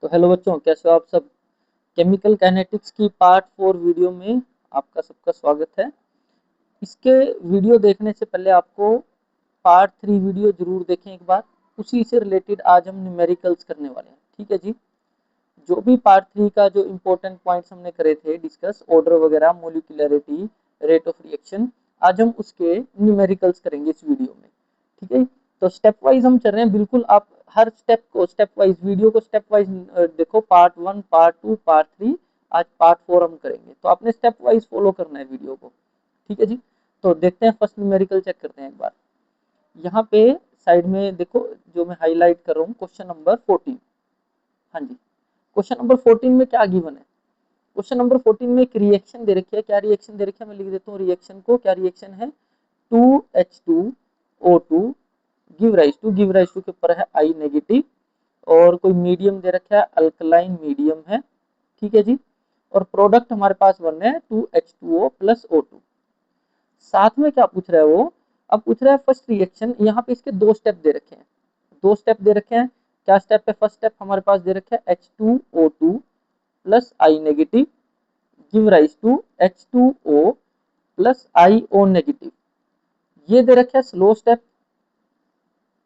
तो हेलो बच्चों, कैसे हो आप सब। केमिकल काइनेटिक्स की पार्ट 4 वीडियो में आपका सबका स्वागत है। इसके वीडियो देखने से पहले आपको पार्ट 3 वीडियो जरूर देखें एक बार। उसी से रिलेटेड आज हम न्यूमेरिकल्स करने वाले हैं, ठीक है जी। जो भी पार्ट 3 का जो इम्पोर्टेंट पॉइंट्स हमने करे थे डिस्कस, ऑर्डर वगैरह, मोलिकुलरिटी, रेट ऑफ रिएक्शन, आज हम उसके न्यूमेरिकल्स करेंगे इस वीडियो में, ठीक है। तो स्टेप वाइज हम चल रहे हैं, बिल्कुल आप हर स्टेप को स्टेप वाइज, वीडियो को स्टेप वाइज देखो। पार्ट 1, पार्ट 2, पार्ट 3, आज पार्ट 4 हम करेंगे, तो आपने स्टेप वाइज फॉलो करना है वीडियो को, ठीक है जी। तो देखते हैं, फर्स्ट न्यूमेरिकल चेक करते हैं एक बार। यहाँ पे साइड में देखो, जो मैं हाईलाइट कर रहा हूँ, क्वेश्चन नंबर 14। हाँ जी, क्वेश्चन नंबर 14 में क्या गिवन है। क्वेश्चन नंबर 14 में एक रिएक्शन दे रखी है। क्या रिएक्शन दे रखी है, मैं लिख देता हूँ रिएक्शन को। क्या रिएक्शन है, 2H2O2 गिव राइज टू के ऊपर है आई नेगेटिव, और कोई मीडियम दे रखा है, अल्कलाइन मीडियम है, ठीक है जी। और प्रोडक्ट हमारे पास बन रहे हैं 2H2O प्लस O2। साथ में क्या पूछ रहा है वो, अब पूछ रहा है फर्स्ट रिएक्शन। यहाँ पे इसके दो स्टेप दे रखे हैं, दो स्टेप दे रखे हैं। क्या स्टेप है, फर्स्ट स्टेप हमारे पास दे रखा है H2O2 plus I negative give rise to H2O plus IO negative, ये दे रखा है स्लो स्टेप,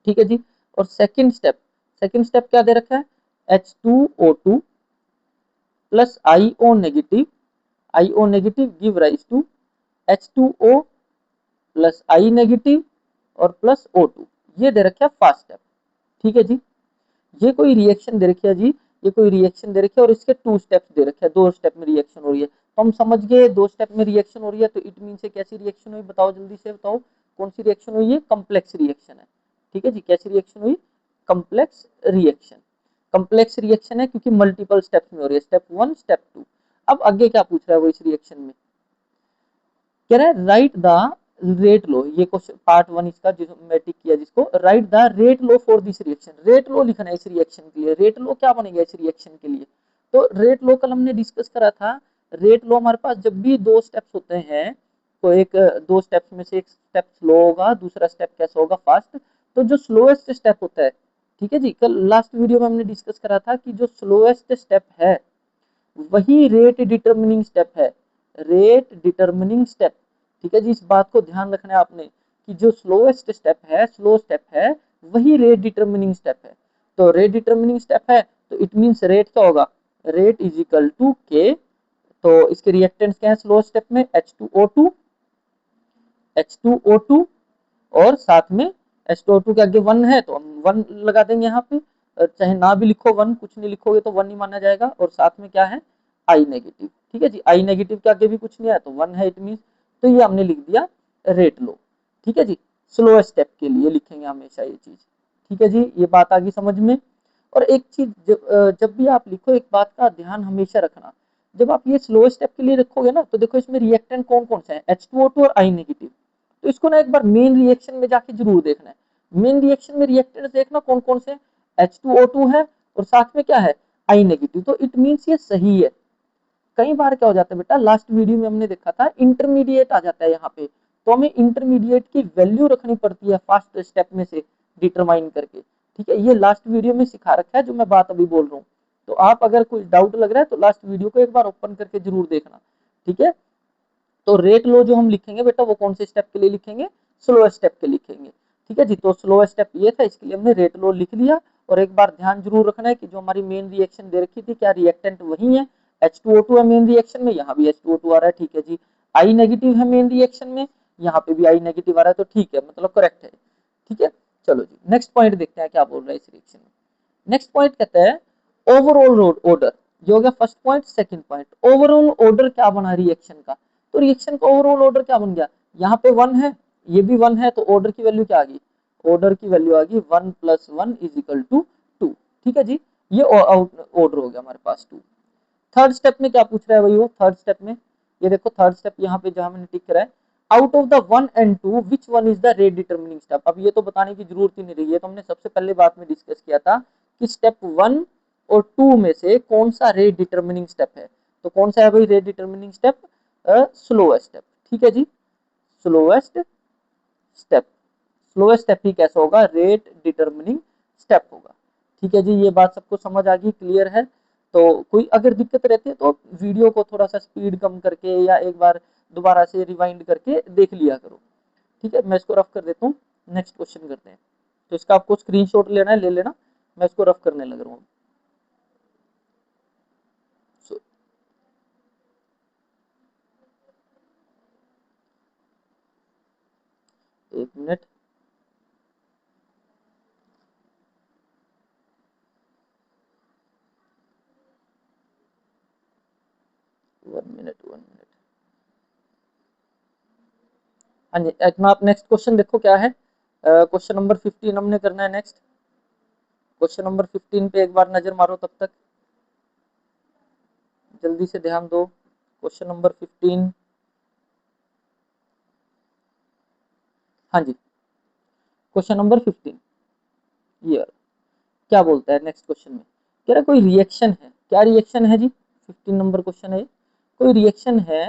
ठीक है जी। और सेकंड स्टेप क्या दे रखा है, H2O2 plus IO negative give rise to H2O plus I negative और प्लस O2, ये दे रखा है फास्ट स्टेप, ठीक है जी। ये कोई रिएक्शन दे रखी है जी, ये कोई रिएक्शन दे रखी है और इसके टू स्टेप्स दे रखे हैं, दो स्टेप में रिएक्शन हो रही है। तो हम समझ गए दो स्टेप में रिएक्शन हो रही है, तो इट मीन से कैसी रिएक्शन हुई, बताओ जल्दी से बताओ, कौन सी रिएक्शन हुई है, कम्प्लेक्स रिएक्शन है, ठीक है जी। कैसी रिएक्शन हुई, कम्प्लेक्स रिएक्शन। कम्प्लेक्स रिएक्शन है क्योंकि मल्टीपल स्टेप्स में हो रही है, स्टेप 1, स्टेप 2। अब आगे क्या पूछ रहा है वो इस रिएक्शन में, कह रहा है राइट द रेट लो। ये क्वेश्चन पार्ट 1 इसका जो मैं टिक किया, जिसको write the rate law for this reaction, rate law लिखना है इस रिएक्शन के लिए। रेट लो क्या बनेगा इस रिएक्शन के लिए, तो रेट लो कल हमने डिस्कस करा था। रेट लो हमारे पास जब भी दो स्टेप्स होते हैं, तो एक दो स्टेप्स में से एक स्टेप स्लो होगा, दूसरा स्टेप कैसा होगा, फास्ट। तो जो स्लोएस्ट स्टेप होता है, ठीक है जी, कल लास्ट वीडियो में हमने डिस्कस करा था कि जो स्लोएस्ट स्टेप है वही रेट डिटरमिनिंग स्टेप है, रेट डिटरमिनिंग स्टेप, ठीक है जी। इस बात को ध्यान रखना है आपने कि जो स्लोएस्ट स्टेप है, स्लो स्टेप है, वही रेट डिटरमिनिंग स्टेप है। तो रेट डिटरमिनिंग स्टेप है, तो इट मींस रेट क्या होगा, रेट इज इक्वल टू के। तो इसके रिएक्टेंट्स क्या है स्लो स्टेप में, H2O2 और साथ में H2O2 के आगे 1 है तो हम 1 लगा देंगे यहाँ पे। चाहे ना भी लिखो 1, कुछ नहीं लिखोगे तो 1 ही माना जाएगा। और साथ में क्या है, आई नेगेटिव, ठीक है जी। आई नेगेटिव के आगे भी कुछ नहीं है तो 1 है, इट मीन। तो ये हमने लिख दिया रेट लो, ठीक है जी। स्लो स्टेप के लिए लिखेंगे हमेशा ये चीज, ठीक है जी। ये बात आ गई समझ में। और एक चीज जब भी आप लिखो, एक बात का ध्यान हमेशा रखना, जब आप ये स्लो स्टेप के लिए रखोगे ना, तो देखो इसमें रिएक्टेंट कौन कौन से हैं, H2O2 और आई नेगेटिव। तो इसको ना एक बार मेन रिएक्शन में जाके जरूर देखना है। मेन रिएक्शन में रिएक्टेंट्स देखना कौन कौन से, H2O2 है और साथ में क्या है, आई नेगेटिव। तो इट मीन्स ये सही है। कई बार क्या हो जाता है बेटा, लास्ट वीडियो में हमने देखा था इंटरमीडिएट आ जाता है यहाँ पे, तो हमें इंटरमीडिएट की वैल्यू रखनी पड़ती है फास्ट स्टेप में से डिटरमाइन करके, ठीक है। ये लास्ट वीडियो में सिखा रखा है जो मैं बात अभी बोल रहा हूँ। तो आप अगर कोई डाउट लग रहा है तो लास्ट वीडियो को एक बार ओपन करके जरूर देखना, ठीक है। तो रेट लो जो हम लिखेंगे बेटा, वो कौन से स्टेप के लिए लिखेंगे, स्लो स्टेप के लिखेंगे, ठीक है जी। तो स्लो स्टेप ये था, इसके लिए हमने रेट लो लिख लिया। और एक बार ध्यान जरूर रखना है कि जो हमारी मेन रिएक्शन दे रखी थी, क्या रिएक्टेंट वही है, H2O2 है मेन रिएक्शन में, यहाँ भी H2O2 आ रहा है, ठीक है जी। आई नेगेटिव है मेन रिएक्शन में, यहाँ पे भी आई नेगेटिव आ रहा है, तो ठीक है, मतलब करेक्ट है, ठीक है। चलो जी, नेक्स्ट पॉइंट देखते हैं क्या बोल रहा है इस रिएक्शन में। नेक्स्ट पॉइंट कहता है ओवरऑल ऑर्डर। जो हो गया first point. Second point, overall order क्या बना रिएक्शन का। तो रिएक्शन का ओवरऑल ऑर्डर क्या बन गया, यहाँ पे 1 है, ये भी 1 है, तो ऑर्डर की वैल्यू क्या आ गई, ऑर्डर की वैल्यू आ गई 1 + 1 इज इक्वल टू 2, ठीक है जी। ये ऑर्डर हो गया हमारे पास 2। थर्ड स्टेप में क्या पूछ रहा है भाई, वो थर्ड स्टेप में, ये देखो थर्ड स्टेप यहाँ पे जहां मैंने टिक करा है, out of the 1 and 2 which one is the rate determining step. अब ये तो बताने की जरूरत ही नहीं रही है, तो हमने सबसे पहले बात में डिस्कस किया था कि स्टेप 1 और 2 में से कौन सा रेट डिटरमिनिंग स्टेप है। तो कौन सा है भाई rate determining step, slowest step, ठीक है जी। स्लोएस्ट स्टेप, स्लोएस्ट स्टेप ही कैसा होगा, रेट डिटरमिनिंग स्टेप होगा, ठीक है जी, ये बात सबको समझ आ गई, क्लियर है। तो कोई अगर दिक्कत रहती है तो वीडियो को थोड़ा सा स्पीड कम करके या एक बार दोबारा से रिवाइंड करके देख लिया करो। ठीक है, मैं इसको रफ कर देता हूँ, नेक्स्ट क्वेश्चन करते हैं। तो इसका आपको स्क्रीनशॉट लेना है, ले लेना, मैं इसको रफ करने लग रहा हूँ। So, एक मिनट, वन मिनट। हाँ जी, इतना आप नेक्स्ट क्वेश्चन देखो क्या है। क्वेश्चन नंबर 15 हमने करना है नेक्स्ट। क्वेश्चन नंबर 15 पे एक बार नजर मारो, तब तक जल्दी से ध्यान दो। Question number 15। हाँ जी, क्वेश्चन नंबर 15 ये क्या बोलता है नेक्स्ट क्वेश्चन में, कह रहा कोई रिएक्शन है, क्या रिएक्शन है जी, 15 नंबर क्वेश्चन है। कोई रिएक्शन है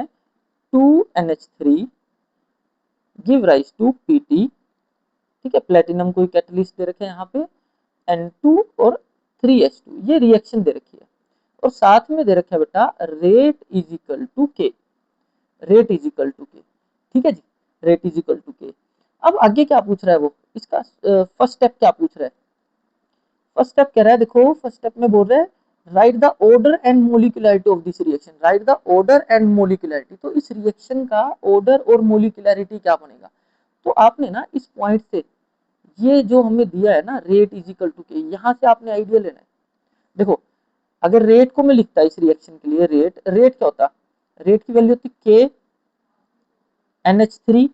2NH3 give rise to Pt, ठीक है, प्लेटिनम कोई कैटलिस्ट दे रखे हैं यहाँ पे, N2 और 3H2, ये रिएक्शन दे रखी है, और साथ में दे रखा है बेटा रेट इज इक्वल टू के, रेट इज इक्वल टू के, ठीक है जी, रेट इज इक्वल टू के। अब आगे क्या पूछ रहा है वो, इसका फर्स्ट स्टेप क्या पूछ रहा है। फर्स्ट स्टेप कह रहा है, देखो फर्स्ट स्टेप में बोल रहे हैं right the order and molecularity of this reaction, right the order and molecularity, तो इस रिएक्शन का ऑर्डर और मोलिकुलरिटी क्या बनेगा। तो आपने ना इस पॉइंट से, ये जो हमें दिया है ना रेट इज इक्वल टू के, यहाँ से आपने आइडिया लेना है। देखो अगर रेट को मैं लिखता इस रिएक्शन के लिए, रेट रेट क्या होता, रेट की वैल्यू होती के NH3,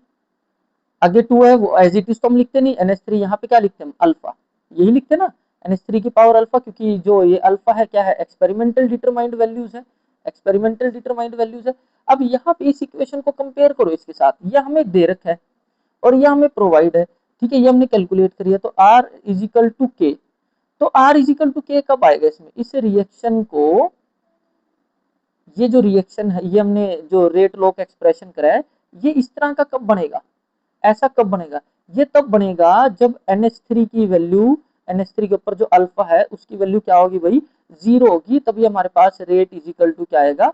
आगे 2 है वो एज इट इज तो हम लिखते नहीं, NH3 यहाँ पे क्या लिखते हैं हम, अल्फा, यही लिखते हैं ना, NH3 की पावर अल्फा, क्योंकि जो ये अल्फा है क्या है, एक्सपेरिमेंटल डिटरमाइंड वैल्यूज है, एक्सपेरिमेंटल डिटरमाइंड वैल्यूज है। अब यहाँ पे इस इक्वेशन को कंपेयर करो इसके साथ, ये हमें दे रखा है और ये हमें प्रोवाइड है, ठीक है, ये हमने कैलकुलेट करी है, तो R इज इक्वल टू के, तो R इज इक्वल टू के कब आएगा इसमें, इस रिएक्शन को, ये जो रिएक्शन है, ये हमने जो रेट लॉ का एक्सप्रेशन करा है, ये इस तरह का कब बनेगा, ऐसा कब बनेगा, ये तब बनेगा जब NH3 की वैल्यू, NH3 के ऊपर जो अल्फा है उसकी वैल्यू क्या होगी भाई, 0 होगी, तभी हमारे पास रेट इज इक्वल टू क्या आएगा,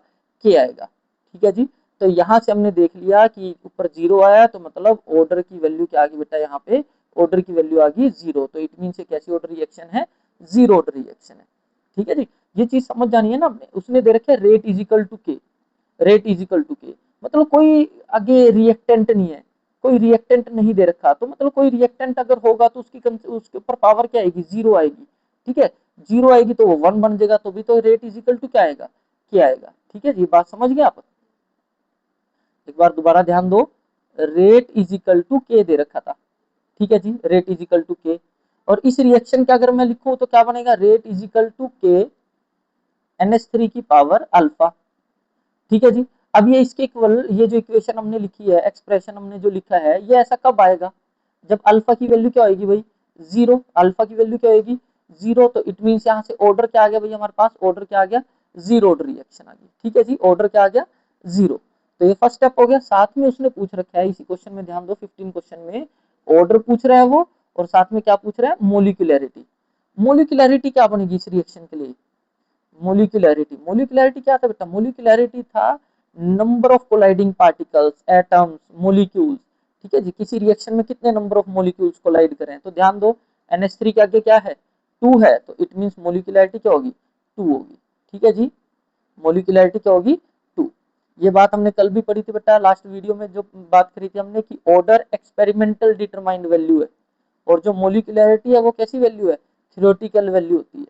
के आएगा, ठीक है जी। तो यहाँ से हमने देख लिया कि ऊपर 0 आया, तो मतलब ऑर्डर की वैल्यू क्या आ गई बेटा, यहाँ पे ऑर्डर की वैल्यू आ गई 0, तो इट मीन कैसी ऑर्डर रिएक्शन है, 0 ऑर्डर रिएक्शन है, ठीक है जी। ये चीज समझ जानी है ना आपने, उसने दे रखे रेट इज इक्वल टू के, रेट इज इक्वल टू के, मतलब कोई आगे रिएक्टेंट नहीं है, कोई रिएक्टेंट नहीं दे रखा, तो मतलब कोई रिएक्टेंट अगर होगा तो उसके ऊपर पावर क्या आएगी, 0 आएगी, ठीक है, 0 आएगी तो वो 1 बन जाएगा, तो भी तो रेट इज इक्वल टू क्या आएगा, क्या आएगा, ठीक है जी, बात समझ गए आप। एक बार दोबारा ध्यान दो, रेट इज इक्वल टू के दे रखा था, ठीक है जी, रेट इज इक्वल टू के, और इस रिएक्शन का अगर मैं लिखूं तो क्या बनेगा, रेट इज इक्वल टू के NH3 की पावर अल्फा, ठीक है जी। अब ये इसके इक्वल, ये जो इक्वेशन हमने लिखी है, एक्सप्रेशन हमने जो लिखा है, ये ऐसा कब आएगा, जब अल्फा की वैल्यू क्या होगी भाई, 0, अल्फा की वैल्यू क्या होगी, 0, तो इट मीन यहाँ से ऑर्डर क्या आ गया भाई, हमारे पास ऑर्डर क्या आ गया, 0 ऑर्डर रिएक्शन आ गई, ठीक है जी, ऑर्डर क्या आ गया, 0। तो ये फर्स्ट स्टेप हो गया, साथ में उसने पूछ रखा है इसी क्वेश्चन में, ध्यान दो 15 क्वेश्चन में ऑर्डर पूछ रहा है वो, और साथ में क्या पूछ रहा है, मोलिकुलरिटी, मोलिकुलरिटी क्या बनेगी इस रिएक्शन के लिए, मोलिकुलरिटी, मोलिकुलरिटी क्या था बेटा, मोलिकुलरिटी था number of colliding particles, atoms, molecules, ठीक है जी, किसी रिएक्शन में कितने नंबर ऑफ मोलिक्यूल्स कोलाइड करें, तो ध्यान दो NH3 के आगे क्या है, 2 है, तो इट मींस मोलिकुलरिटी क्या होगी, 2 होगी, ठीक है जी, मोलिकुलरिटी क्या होगी, 2। ये बात हमने कल भी पढ़ी थी बेटा, लास्ट वीडियो में जो बात करी थी हमने कि ऑर्डर एक्सपेरिमेंटल डिटरमाइंड वैल्यू है, और जो मोलिकुलरिटी है वो कैसी वैल्यू है, थ्योरेटिकल वैल्यू होती है,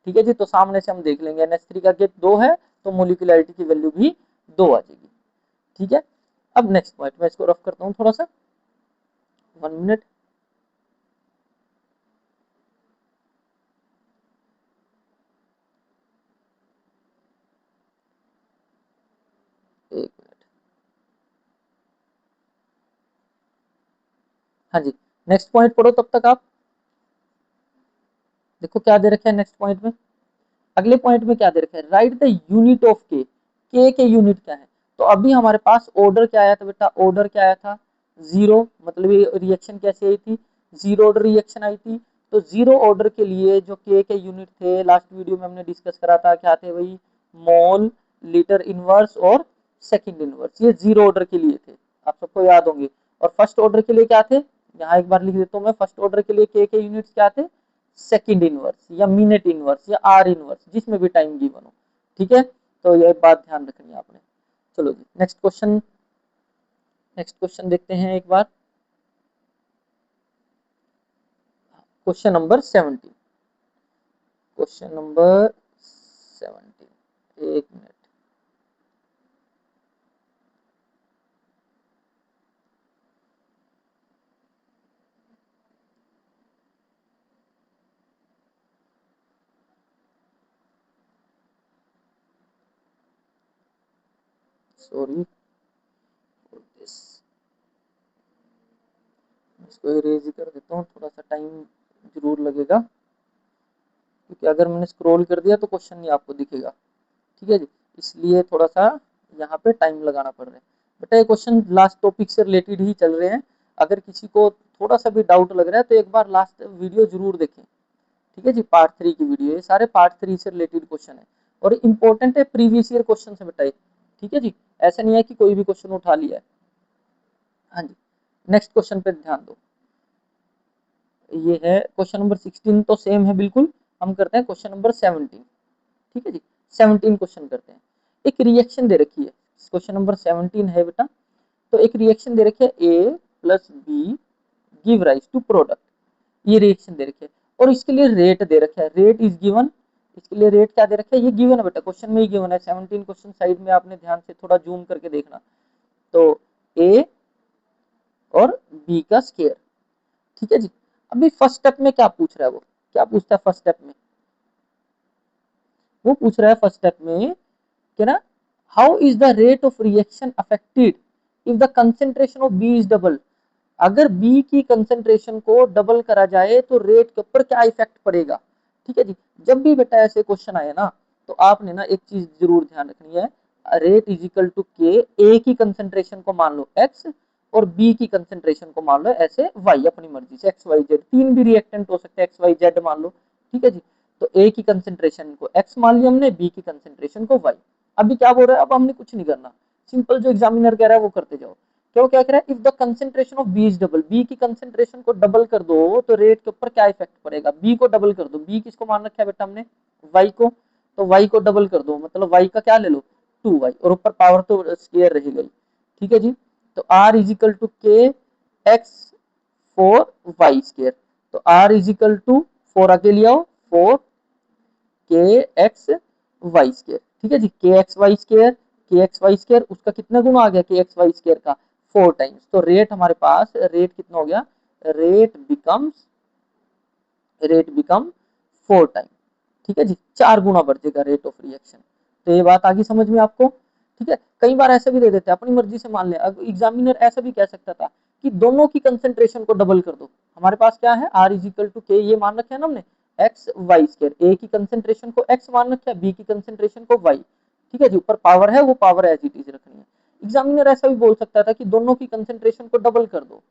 ठीक है जी। तो सामने से हम देख लेंगे, NH3 का गेट 2 है तो मोलिकुलरिटी की वैल्यू भी 2 आ जाएगी, ठीक है। अब नेक्स्ट पॉइंट मैं इसको रफ करता हूँ थोड़ा सा, 1 मिनट। एक मिनट, हाँ जी, नेक्स्ट पॉइंट पढ़ो तब तक आप, देखो क्या दे रखा है नेक्स्ट पॉइंट में, अगले पॉइंट में क्या दे रखा है, राइट द यूनिट ऑफ के यूनिट क्या है। तो अभी हमारे पास ऑर्डर क्या आया था बेटा, ऑर्डर क्या आया था, 0, मतलब ये रिएक्शन कैसे आई थी, 0 ऑर्डर रिएक्शन आई थी, तो जीरो ऑर्डर के लिए जो के यूनिट थे लास्ट वीडियो में हमने डिस्कस करा था, क्या थे भाई, मोल, लीटर इनवर्स और सेकंड इनवर्स, ये जीरो ऑर्डर के लिए थे, आप सबको याद होंगे। और फर्स्ट ऑर्डर के लिए क्या थे, यहाँ एक बार लिख देता हूँ मैं, फर्स्ट ऑर्डर के लिए के यूनिट्स क्या थे, सेकंड इनवर्स या मिनट इनवर्स या आर इनवर्स, जिसमें भी टाइम गिवन हो, ठीक है। तो ये बात ध्यान रखनी है आपने। चलो जी नेक्स्ट क्वेश्चन देखते हैं एक बार। क्वेश्चन नंबर 17, क्वेश्चन नंबर 17, एक मिनट। सॉरी फॉर दिस, इसको इरेज कर देता हूँ, थोड़ा सा टाइम जरूर लगेगा, क्योंकि अगर मैंने स्क्रॉल कर दिया तो क्वेश्चन नहीं आपको दिखेगा, ठीक है जी, इसलिए थोड़ा सा यहाँ पे टाइम लगाना पड़ रहा है। बेटा ये क्वेश्चन लास्ट टॉपिक से रिलेटेड ही चल रहे हैं, अगर किसी को थोड़ा सा भी डाउट लग रहा है तो एक बार लास्ट वीडियो जरूर देखें, ठीक है जी, पार्ट 3 की वीडियो, ये सारे पार्ट 3 से रिलेटेड क्वेश्चन है और इंपॉर्टेंट है, प्रीवियस ईयर क्वेश्चन से बेटा, ठीक है जी, ऐसा नहीं है कि कोई भी क्वेश्चन उठा लिया है। हाँ जी, नेक्स्ट क्वेश्चन पे ध्यान दो, ये है क्वेश्चन नंबर 16, तो सेम है बिल्कुल। हम करते हैं क्वेश्चन नंबर 17, ठीक है जी, 17 क्वेश्चन करते हैं। एक रिएक्शन दे रखी है, क्वेश्चन नंबर 17 है बेटा, तो एक रिएक्शन दे रखी है, A plus B give rise to product, ये रिएक्शन दे रखी है और इसके लिए रेट दे रखा है, रेट इज गिवन, इसके लिए रेट क्या दे रखा है, ये गिवन है बेटा, क्वेश्चन में ही गिवन है, 17 क्वेश्चन साइड में आपने ध्यान से थोड़ा जूम करके देखना। तो ए और बी का स्केयर, ठीक है जी। अभी फर्स्ट स्टेप में क्या पूछ रहा है, वो क्या पूछता है फर्स्ट स्टेप में, वो पूछ रहा है फर्स्ट स्टेप में कि ना, how is the rate of reaction affected if the concentration of B is double, अगर बी की कंसेंट्रेशन को डबल करा जाए तो रेट के ऊपर क्या इफेक्ट पड़ेगा, ठीक है जी। जब भी बेटा ऐसे क्वेश्चन आए ना, तो आपने ना एक चीज जरूर ध्यान रखनी है, रेट इज इक्वल टू के, ए की कंसेंट्रेशन को मान लो एक्स और बी की कंसेंट्रेशन को मान लो ऐसे वाई, अपनी मर्जी से एक्स वाई जेड, तीन भी रिएक्टेंट हो सकते हैं एक्स वाई जेड मान लो, ठीक है जी। तो ए की कंसेंट्रेशन को एक्स मान लिया हमने, बी की कंसेंट्रेशन को वाई। अभी क्या बोल रहा है, अब हमने कुछ नहीं करना, सिंपल जो एग्जामिनर कह रहा है वो करते जाओ। क्यों क्या कह रहा है, if the concentration of B is double, B की कंसेंट्रेशन को डबल कर दो तो रेट के ऊपर क्या इफेक्ट पड़ेगा, बी को डबल कर दो, बी किसको मान रखा है बेटा हमने, वाई को, तो वाई को डबल कर दो, मतलब वाई का क्या ले लो, 2y, और ऊपर पावर तो स्क्वायर रही गई, ठीक है जी। तो r is equal to k x four y square, तो r is equal to, four आगे ले आओ, फोर के एक्स वाई स्क्वायर, ठीक है जी, के एक्स वाई स्क्वायर, के एक्स वाई स्क्वायर उसका कितना गुना आ गया, के एक्स वाई स्क्वायर का 4 टाइम्स, तो रेट हमारे पास, रेट कितना हो गया, rate becomes, rate become 4 time, ठीक है जी, 4 गुना बढ़ जाएगा रेट ऑफ रिएक्शन। तो ये बात आगे समझ में आपको, ठीक है। कई बार ऐसे भी दे देते हैं, अपनी मर्जी से मान ले, अब एग्जामिनर ऐसा भी कह सकता था कि दोनों की कंसेंट्रेशन को डबल कर दो, हमारे पास क्या है, आर इज इक्वल टू के, ये मान रखे है ना हमने, एक्स वाई स्क्वायर, ए की कंसेंट्रेशन को एक्स मान रखा है, बी की कंसेंट्रेशन को वाई, ठीक है जी, ऊपर पावर है वो पावर एज इट इज रखनी है। एग्जामिनर ऐसा भी बोल सकता था कि दोनों की कंसेंट्रेशन को डबल कर दो,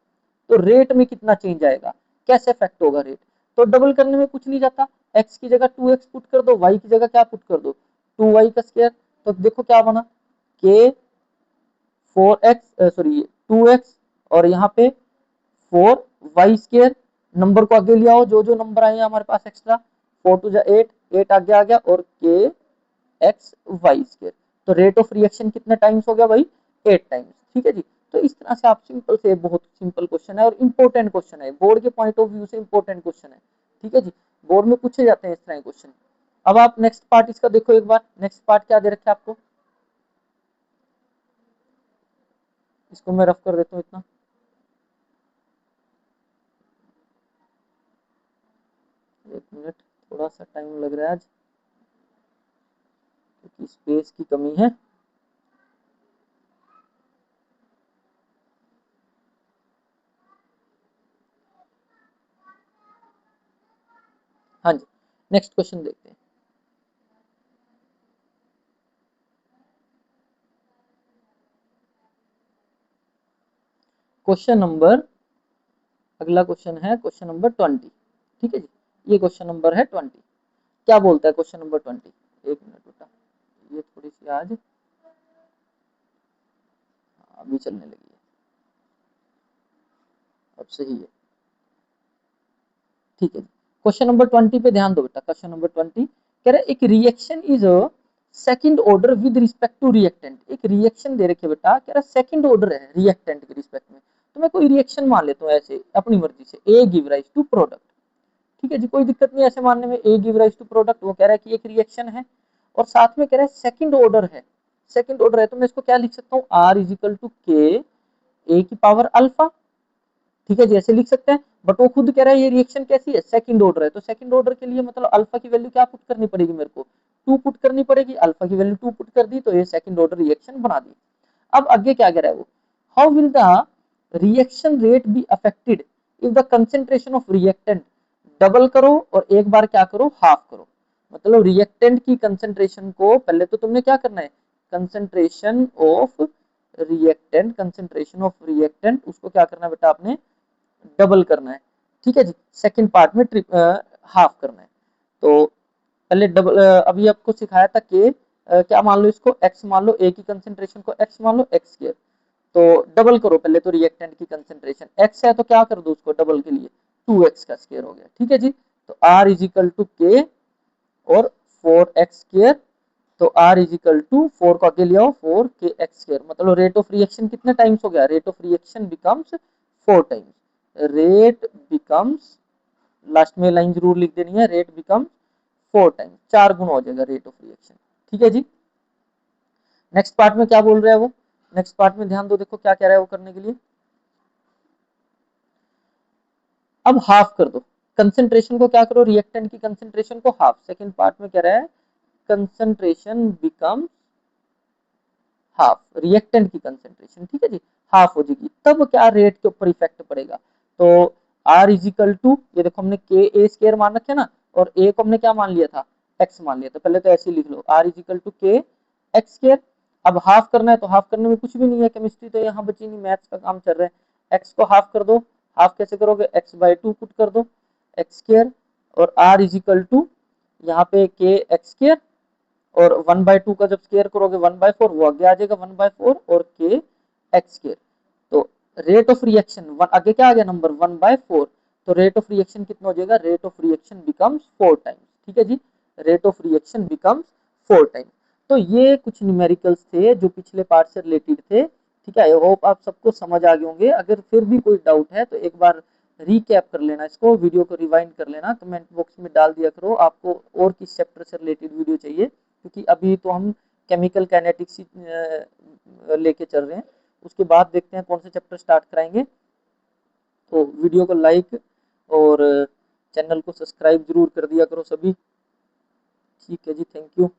तो रेट में कितना चेंज आएगा, कैसे इफेक्ट होगा रेट, तो डबल करने में कुछ नहीं जाता, एक्स की जगह 2x पुट कर दो, वाई की जगह क्या पुट कर दो, 2y का स्क्वायर, तो देखो क्या बना, के 4x, सॉरी 2x, और यहाँ पे 4y स्क्वायर, नंबर को आगे ले आओ, जो जो नंबर आए हमारे पास एक्स्ट्रा, 4 टू जा 8, 8 आगे आ गया, और के एक्स वाई स्क्वायर, तो रेट ऑफ रिएक्शन कितने टाइम्स हो गया भाई, 8 टाइम्स, ठीक है जी। तो इस तरह से आप सिंपल से, बहुत सिंपल क्वेश्चन है और इंपॉर्टेंट क्वेश्चन है, बोर्ड के पॉइंट ऑफ व्यू से इंपॉर्टेंट क्वेश्चन है, ठीक है जी, बोर्ड में पूछे जाते हैं इस तरह के क्वेश्चन। अब आप नेक्स्ट पार्ट इसका देखो एक बार, नेक्स्ट पार्ट क्या दे रखा है आपको, इसको मैं रफ कर देता हूँ इतना, एक मिनट, थोड़ा सा टाइम लग रहा है आज, क्योंकि स्पेस की कमी है। हाँ जी, नेक्स्ट क्वेश्चन देखते हैं। क्वेश्चन नंबर, अगला क्वेश्चन है क्वेश्चन नंबर 20, ठीक है जी, ये क्वेश्चन नंबर है 20। क्या बोलता है क्वेश्चन नंबर 20? एक मिनट बेटा, ये थोड़ी सी आज अभी चलने लगी है, अब सही है। ठीक है, क्वेश्चन नंबर 20 पे ध्यान दो बेटा। क्वेश्चन नंबर 20 कह रहा है एक reaction is a second order with respect to reactant. एक रिएक्शन दे रखे बेटा, कह रहा सेकंड ऑर्डर है रिएक्टेंट के रिस्पेक्ट में। तो मैं कोई रिएक्शन मान लेता हूँ ऐसे अपनी मर्जी से, ए गिव राइज टू प्रोडक्ट। ठीक है जी, कोई दिक्कत नहीं ऐसे मानने में, ए गिव राइज टू प्रोडक्ट। वो कह रहा है कि एक रिएक्शन है और साथ में कह रहा है सेकंड ऑर्डर है। सेकंड ऑर्डर है तो मैं इसको क्या लिख सकता हूँ, आर इज इक्वल टू के ए की पावर अल्फा। ठीक है जी, ऐसे लिख सकते हैं। बट वो खुद कह रहा है ये रिएक्शन कैसी है, सेकंड ऑर्डर है। तो सेकंड ऑर्डर के लिए मतलब अल्फा की वैल्यू क्या पुट करनी पड़ेगी मेरे को, 2 पुट करनी पड़ेगी। अल्फा की वैल्यू 2 पुट कर दी तो ये सेकंड ऑर्डर रिएक्शन बना दी। अब आगे क्या कह रहा है वो, how will the reaction rate be affected if the concentration of reactant, double करो और एक बार क्या करो, हाफ करो। मतलब रिएक्टेंट की कंसेंट्रेशन को पहले तो तुमने क्या करना है, concentration of reactant, concentration of reactant उसको क्या करना है बेटा आपने, डबल करना है। ठीक है जी, सेकंड पार्ट में हाफ करना है। तो पहले डबल, अभी आपको सिखाया था कि क्या मान लो इसको x मान लो, a की कंसेंट्रेशन को x मान लो, x स्क्वायर। तो डबल करो पहले तो रिएक्टेंट की कंसेंट्रेशन, x है तो क्या कर दो उसको डबल के लिए, 2x का स्क्वायर हो गया। ठीक है जी, तो r इज इक्वल टू के और 4x स्क्वायर। तो r इज इक्वल टू 4 को आगे ले आओ, 4 के एक्स स्क्वायर। मतलब रेट ऑफ रिएक्शन कितने टाइम्स हो गया, rate of reaction becomes 4 times. Rate becomes, last में लाइन जरूर लिख देनी है, रेट बिकम्स 4 टाइम्स, 4 गुना हो जाएगा रेट ऑफ रिएक्शन। ठीक है जी, नेक्स्ट पार्ट में क्या बोल रहा है वो, नेक्स्ट पार्ट में ध्यान दो, देखो क्या कह रहा है वो करने के लिए। अब हाफ कर दो कंसेंट्रेशन को, क्या करो रिएक्टेंट की कंसेंट्रेशन को हाफ। सेकंड पार्ट में कह रहा है कंसेंट्रेशन बिकम हाफ, रिएक्टेंट की कंसेंट्रेशन। ठीक है जी, हाफ हो जाएगी, तब क्या रेट के ऊपर इफेक्ट पड़ेगा। तो आर इजिकल टू, ये देखो हमने के ए स्केयर मान रखे ना, और ए को हमने क्या मान लिया था, एक्स मान लिया था। पहले तो ऐसे ही लिख लो, are is equal to k x square. अब हाफ करना है तो हाफ करने में कुछ भी नहीं है, केमिस्ट्री तो यहाँ बची नहीं, मैथ्स का काम चल रहा है। एक्स को हाफ कर दो, हाफ कैसे करोगे, एक्स बाई टू पुट कर दो एक्स स्केयर, और आर इजिकल टू यहाँ पे के एक्स स्केयर, और 1/2 का जब स्केयर करोगे 1/4, वो आगे आ जाएगा 1/4 और के एक्स स्केयर। तो रेट ऑफ रिएक्शन आगे क्या आ गया नंबर 1/4। तो रेट ऑफ रिएक्शन कितना हो जाएगा, rate of reaction becomes 4 times. ठीक है जी, rate of reaction becomes 4 times. तो ये कुछ न्यूमेरिकल्स थे जो पिछले पार्ट से रिलेटेड थे। ठीक है, आई होप आप सबको समझ आ गए होंगे। अगर फिर भी कोई डाउट है तो एक बार रीकैप कर लेना, इसको वीडियो को रिवाइंड कर लेना, कमेंट बॉक्स में डाल दिया करो आपको और किस चैप्टर से रिलेटेड वीडियो चाहिए। क्योंकि अभी तो हम केमिकल काइनेटिक्स लेके चल रहे हैं, उसके बाद देखते हैं कौन से चैप्टर स्टार्ट कराएंगे। तो वीडियो को लाइक और चैनल को सब्सक्राइब जरूर कर दिया करो सभी। ठीक है जी, थैंक यू।